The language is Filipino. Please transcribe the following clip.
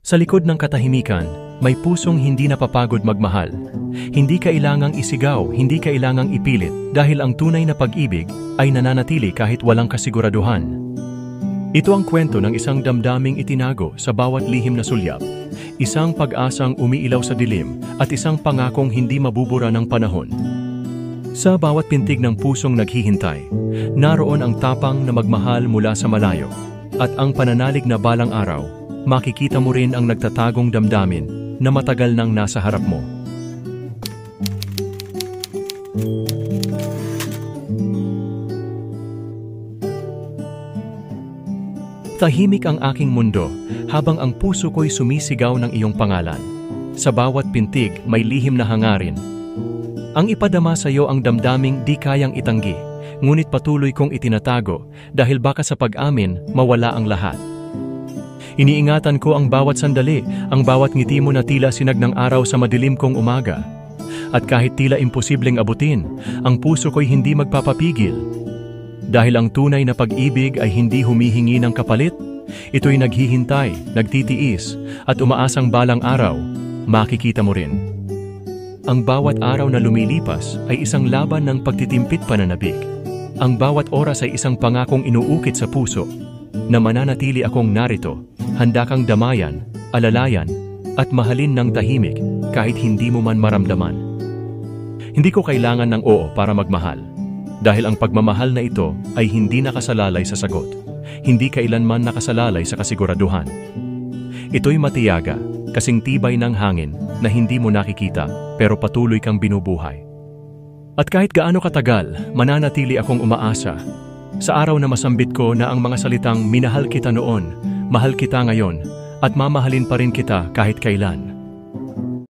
Sa likod ng katahimikan, may pusong hindi napapagod magmahal. Hindi kailangang isigaw, hindi kailangang ipilit, dahil ang tunay na pag-ibig ay nananatili kahit walang kasiguraduhan. Ito ang kwento ng isang damdaming itinago sa bawat lihim na sulyap, isang pag-asang umiilaw sa dilim at isang pangakong hindi mabubura ng panahon. Sa bawat pintig ng pusong naghihintay, naroon ang tapang na magmahal mula sa malayo, at ang pananalig na balang araw, makikita mo rin ang nagtatagong damdamin na matagal nang nasa harap mo. Tahimik ang aking mundo habang ang puso ko'y sumisigaw ng iyong pangalan. Sa bawat pintig may lihim na hangarin. Ang ipadama sa iyo ang damdaming di kayang itanggi, ngunit patuloy kong itinatago dahil baka sa pag-amin mawala ang lahat. Iniingatan ko ang bawat sandali, ang bawat ngiti mo na tila sinag ng araw sa madilim kong umaga. At kahit tila imposibleng abutin, ang puso ko'y hindi magpapapigil. Dahil ang tunay na pag-ibig ay hindi humihingi ng kapalit, ito'y naghihintay, nagtitiis, at umaasang balang araw, makikita mo rin. Ang bawat araw na lumilipas ay isang laban ng pagtitimpit pananabik. Ang bawat oras ay isang pangakong inuukit sa puso, na mananatili akong narito, handa kang damayan, alalayan, at mahalin ng tahimik kahit hindi mo man maramdaman. Hindi ko kailangan ng oo para magmahal, dahil ang pagmamahal na ito ay hindi nakasalalay sa sagot, hindi kailanman nakasalalay sa kasiguraduhan. Ito'y matiyaga, kasing tibay ng hangin na hindi mo nakikita pero patuloy kang binubuhay. At kahit gaano katagal, mananatili akong umaasa sa araw na masambit ko na ang mga salitang minahal kita noon, mahal kita ngayon, at mamahalin pa rin kita kahit kailan.